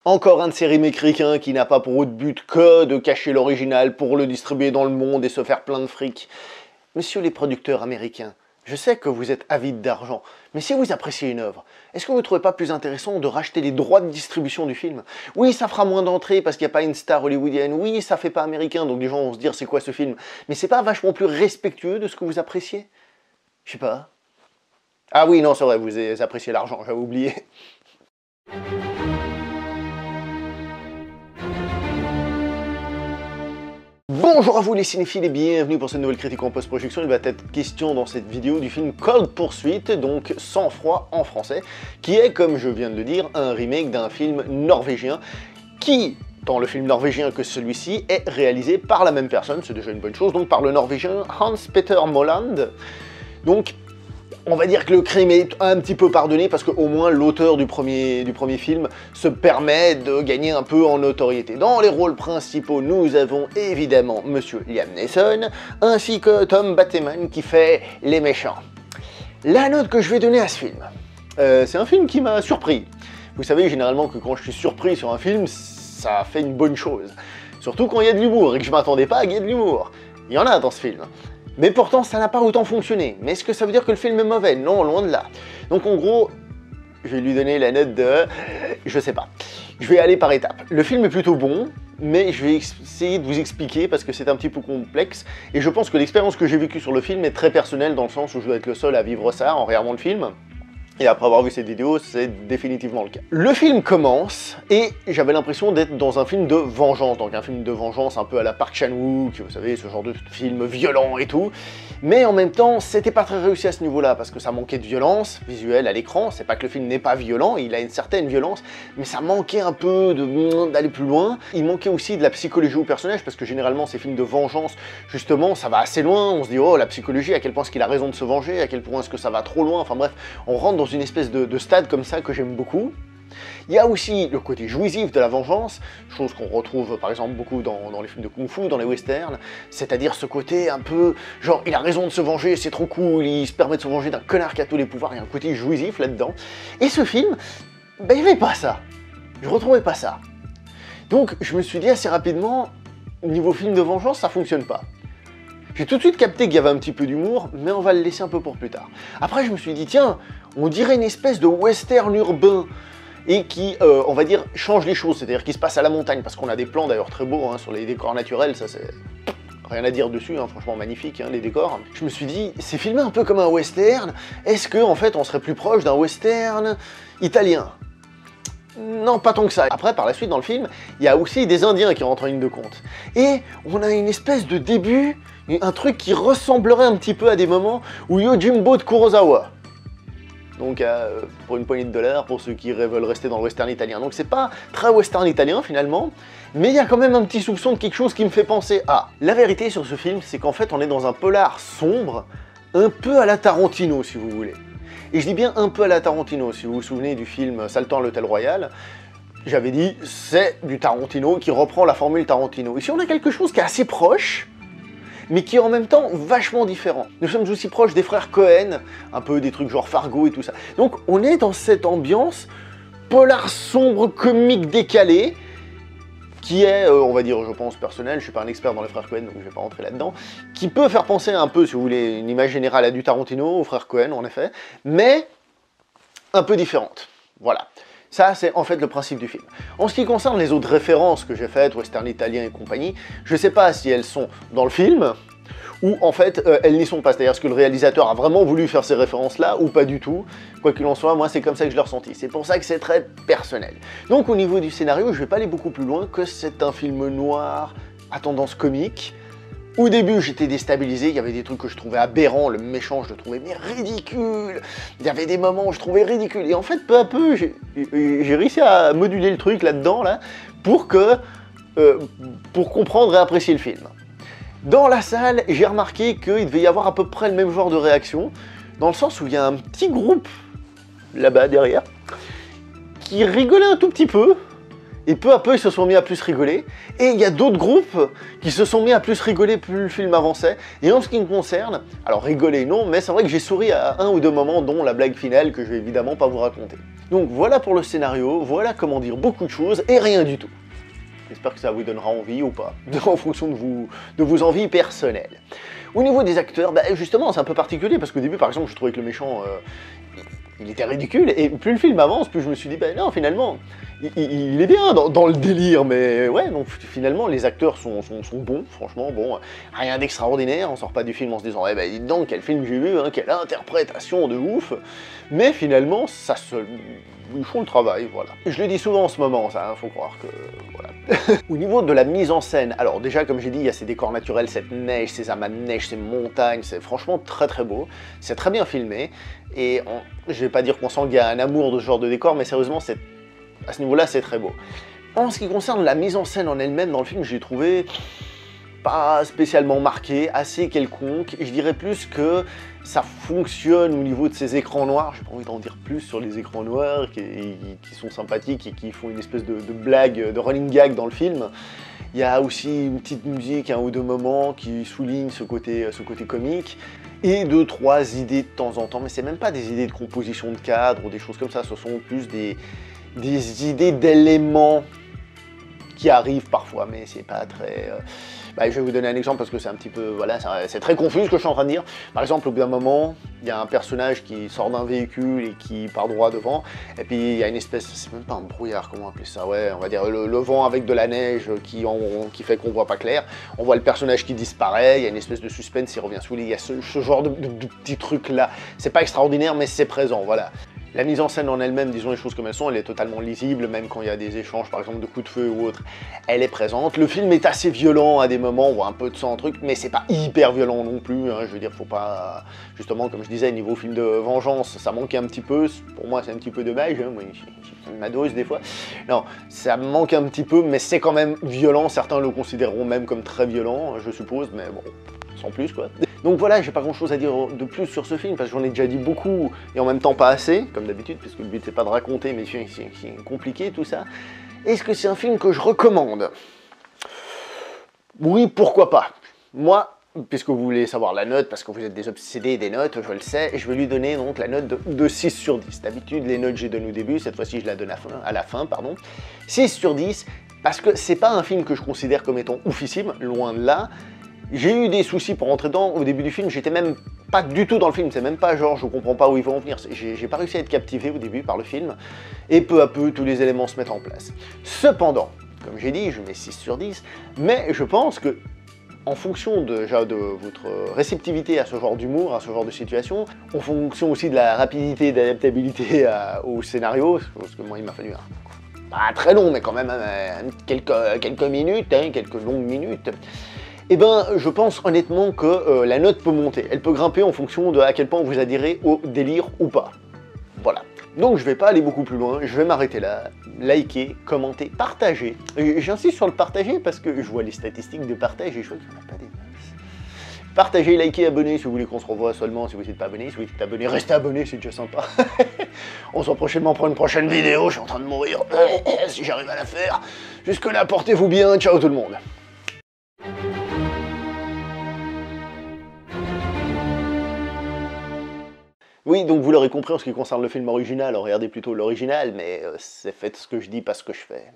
Encore un de ces remakes ricains qui n'a pas pour autre but que de cacher l'original pour le distribuer dans le monde et se faire plein de fric. Messieurs les producteurs américains, je sais que vous êtes avides d'argent, mais si vous appréciez une œuvre, est-ce que vous ne trouvez pas plus intéressant de racheter les droits de distribution du film? Oui, ça fera moins d'entrées parce qu'il n'y a pas une star hollywoodienne, oui, ça fait pas américain, donc les gens vont se dire c'est quoi ce film, mais c'est pas vachement plus respectueux de ce que vous appréciez? Je sais pas. Ah oui, non, c'est vrai, vous appréciez l'argent, j'avais oublié. Bonjour à vous les cinéphiles et bienvenue pour cette nouvelle critique en post-production. Il va être question dans cette vidéo du film Cold Pursuit, donc Sang Froid en français, qui est, comme je viens de le dire, un remake d'un film norvégien qui, dans le film norvégien que celui-ci, est réalisé par la même personne, c'est déjà une bonne chose, donc par le norvégien Hans Petter Moland. Donc, on va dire que le crime est un petit peu pardonné parce qu'au moins l'auteur du premier film se permet de gagner un peu en notoriété. Dans les rôles principaux, nous avons évidemment Monsieur Liam Neeson ainsi que Tom Bateman qui fait les méchants. La note que je vais donner à ce film, c'est un film qui m'a surpris. Vous savez généralement que quand je suis surpris sur un film, ça fait une bonne chose. Surtout quand il y a de l'humour et que je m'attendais pas à qu'il y ait de l'humour. Il y en a dans ce film. Mais pourtant, ça n'a pas autant fonctionné. Mais est-ce que ça veut dire que le film est mauvais? Non, loin de là. Donc en gros, je vais lui donner la note de... je sais pas. Je vais aller par étapes. Le film est plutôt bon, mais je vais essayer de vous expliquer parce que c'est un petit peu complexe. Et je pense que l'expérience que j'ai vécue sur le film est très personnelle dans le sens où je dois être le seul à vivre ça en regardant le film. Et après avoir vu cette vidéo, c'est définitivement le cas. Le film commence, et j'avais l'impression d'être dans un film de vengeance. Donc un film de vengeance un peu à la Park Chan-wook, vous savez, ce genre de film violent et tout. Mais en même temps, c'était pas très réussi à ce niveau-là, parce que ça manquait de violence visuelle à l'écran. C'est pas que le film n'est pas violent, il a une certaine violence, mais ça manquait un peu d'aller plus loin. Il manquait aussi de la psychologie au personnage, parce que généralement, ces films de vengeance, justement, ça va assez loin. On se dit, oh, la psychologie, à quel point est-ce qu'il a raison de se venger, à quel point est-ce que ça va trop loin. Enfin bref, on rentre dans une espèce de stade comme ça que j'aime beaucoup. Il y a aussi le côté jouissif de la vengeance, chose qu'on retrouve par exemple beaucoup dans les films de kung-fu, dans les westerns, c'est-à-dire ce côté un peu, genre il a raison de se venger, c'est trop cool, il se permet de se venger d'un connard qui a tous les pouvoirs, il y a un côté jouissif là-dedans. Et ce film, ben il n'y avait pas ça, je retrouvais pas ça. Donc je me suis dit assez rapidement, niveau film de vengeance, ça fonctionne pas. J'ai tout de suite capté qu'il y avait un petit peu d'humour, mais on va le laisser un peu pour plus tard. Après, je me suis dit, tiens, on dirait une espèce de western urbain, et qui, on va dire, change les choses, c'est-à-dire qui se passe à la montagne, parce qu'on a des plans d'ailleurs très beaux hein, sur les décors naturels, ça c'est... rien à dire dessus, hein, franchement magnifique, hein, les décors. Je me suis dit, c'est filmé un peu comme un western, est-ce qu'en fait on serait plus proche d'un western italien? Non, pas tant que ça. Après, par la suite, dans le film, il y a aussi des Indiens qui rentrent en ligne de compte. Et on a une espèce de début, un truc qui ressemblerait un petit peu à des moments où Yojimbo de Kurosawa. Donc, pour une poignée de dollars, pour ceux qui veulent rester dans le western italien. Donc c'est pas très western italien, finalement, mais il y a quand même un petit soupçon de quelque chose qui me fait penser à... La vérité sur ce film, c'est qu'en fait, on est dans un polar sombre, un peu à la Tarantino, si vous voulez. Et je dis bien un peu à la Tarantino, si vous vous souvenez du film Saltant à l'Hôtel Royal, j'avais dit c'est du Tarantino qui reprend la formule Tarantino. Ici on a quelque chose qui est assez proche, mais qui est en même temps vachement différent. Nous sommes aussi proches des frères Cohen, un peu des trucs genre Fargo et tout ça. Donc on est dans cette ambiance polar sombre, comique décalé, qui est, on va dire, je pense, personnel, je suis pas un expert dans les frères Cohen, donc je vais pas rentrer là-dedans, qui peut faire penser un peu, si vous voulez, une image générale à du Tarantino, aux frères Cohen, en effet, mais un peu différente. Voilà. Ça, c'est en fait le principe du film. En ce qui concerne les autres références que j'ai faites, western italien et compagnie, je sais pas si elles sont dans le film, ou en fait elles n'y sont pas, c'est-à-dire est-ce que le réalisateur a vraiment voulu faire ces références-là ou pas du tout. Quoi qu'il en soit, moi c'est comme ça que je l'ai ressenti, c'est pour ça que c'est très personnel. Donc au niveau du scénario, je vais pas aller beaucoup plus loin que c'est un film noir à tendance comique. Au début j'étais déstabilisé, il y avait des trucs que je trouvais aberrants, le méchant je le trouvais mais ridicule, il y avait des moments où je trouvais ridicule, et en fait peu à peu j'ai réussi à moduler le truc là-dedans, pour comprendre et apprécier le film. Dans la salle, j'ai remarqué qu'il devait y avoir à peu près le même genre de réaction, dans le sens où il y a un petit groupe, là-bas derrière, qui rigolait un tout petit peu, et peu à peu ils se sont mis à plus rigoler, et il y a d'autres groupes qui se sont mis à plus rigoler plus le film avançait, et en ce qui me concerne, alors rigoler non, mais c'est vrai que j'ai souri à un ou deux moments, dont la blague finale que je vais évidemment pas vous raconter. Donc voilà pour le scénario, voilà comment dire beaucoup de choses et rien du tout. J'espère que ça vous donnera envie ou pas, en fonction de vos envies personnelles. Au niveau des acteurs, bah justement c'est un peu particulier parce qu'au début par exemple je trouvais que le méchant il était ridicule et plus le film avance plus je me suis dit bah non finalement il est bien dans le délire mais ouais donc finalement les acteurs sont bons franchement bon rien d'extraordinaire, on sort pas du film en se disant eh ben dis donc quel film j'ai vu, hein, quelle interprétation de ouf, mais finalement ça se... ils font le travail, voilà. Je le dis souvent en ce moment, ça, hein, faut croire que... voilà. Au niveau de la mise en scène, alors déjà, comme j'ai dit, il y a ces décors naturels, cette neige, ces amas de neige, ces montagnes, c'est franchement très très beau, c'est très bien filmé, et je vais pas dire qu'on sent qu'il y a un amour de ce genre de décor, mais sérieusement, à ce niveau-là, c'est très beau. En ce qui concerne la mise en scène en elle-même dans le film, j'ai trouvé pas spécialement marqué, assez quelconque, je dirais plus que ça fonctionne au niveau de ces écrans noirs, j'ai pas envie d'en dire plus sur les écrans noirs qui sont sympathiques et qui font une espèce de blague, de running gag dans le film. Il y a aussi une petite musique, un ou deux moments qui soulignent ce côté comique, et deux, trois idées de temps en temps, mais c'est même pas des idées de composition de cadre ou des choses comme ça, ce sont plus des idées d'éléments qui arrivent parfois, mais c'est pas très... Bah, je vais vous donner un exemple parce que c'est un petit peu... Voilà, c'est très confus ce que je suis en train de dire. Par exemple, au bout d'un moment, il y a un personnage qui sort d'un véhicule et qui part droit devant, et puis il y a une espèce... C'est même pas un brouillard, comment appeler ça? Ouais, on va dire le vent avec de la neige qui fait qu'on voit pas clair. On voit le personnage qui disparaît, il y a une espèce de suspense, il revient sous les... Il y a ce genre de petits trucs là. C'est pas extraordinaire, mais c'est présent, voilà. La mise en scène en elle-même, disons les choses comme elles sont, elle est totalement lisible, même quand il y a des échanges, par exemple, de coups de feu ou autre, elle est présente. Le film est assez violent à des moments, on voit un peu de sang, un truc, mais c'est pas hyper violent non plus, hein, je veux dire, faut pas... Justement, comme je disais, niveau film de vengeance, ça manque un petit peu, pour moi c'est un petit peu dommage, hein, moi j'ai ma dose des fois. Non, ça manque un petit peu, mais c'est quand même violent, certains le considéreront même comme très violent, je suppose, mais bon, sans plus quoi. Donc voilà, j'ai pas grand chose à dire de plus sur ce film, parce que j'en ai déjà dit beaucoup, et en même temps pas assez, comme d'habitude, parce que le but c'est pas de raconter, mais c'est compliqué tout ça. Est-ce que c'est un film que je recommande? Oui, pourquoi pas. Moi, puisque vous voulez savoir la note, parce que vous êtes des obsédés des notes, je le sais, je vais lui donner donc la note de 6 sur 10. D'habitude, les notes j'ai donné au début, cette fois-ci je la donne à la fin, pardon. 6 sur 10, parce que c'est pas un film que je considère comme étant oufissime, loin de là. J'ai eu des soucis pour rentrer dedans, au début du film, j'étais même pas du tout dans le film, c'est même pas genre je comprends pas où ils vont en venir, j'ai pas réussi à être captivé au début par le film, et peu à peu tous les éléments se mettent en place. Cependant, comme j'ai dit, je mets 6 sur 10, mais je pense que en fonction de votre réceptivité à ce genre d'humour, à ce genre de situation, en fonction aussi de la rapidité d'adaptabilité au scénario, parce que moi il m'a fallu pas très long, mais quand même quelques minutes, hein, quelques longues minutes, eh ben, je pense honnêtement que la note peut monter. Elle peut grimper en fonction de à quel point vous adhérez au délire ou pas. Voilà. Donc je vais pas aller beaucoup plus loin, je vais m'arrêter là. Likez, commentez, partagez. J'insiste sur le partager parce que je vois les statistiques de partage et je vois qu'il n'y en a pas des masses. Partagez, likez, abonnez si vous voulez qu'on se revoie seulement, si vous n'êtes pas abonné. Si vous êtes abonné, restez abonné, c'est déjà sympa. On se voit prochainement pour une prochaine vidéo, je suis en train de mourir. Si j'arrive à la faire. Jusque là, portez-vous bien, ciao tout le monde. Oui, donc vous l'aurez compris en ce qui concerne le film original, regardez plutôt l'original, mais c'est faites ce que je dis, pas ce que je fais.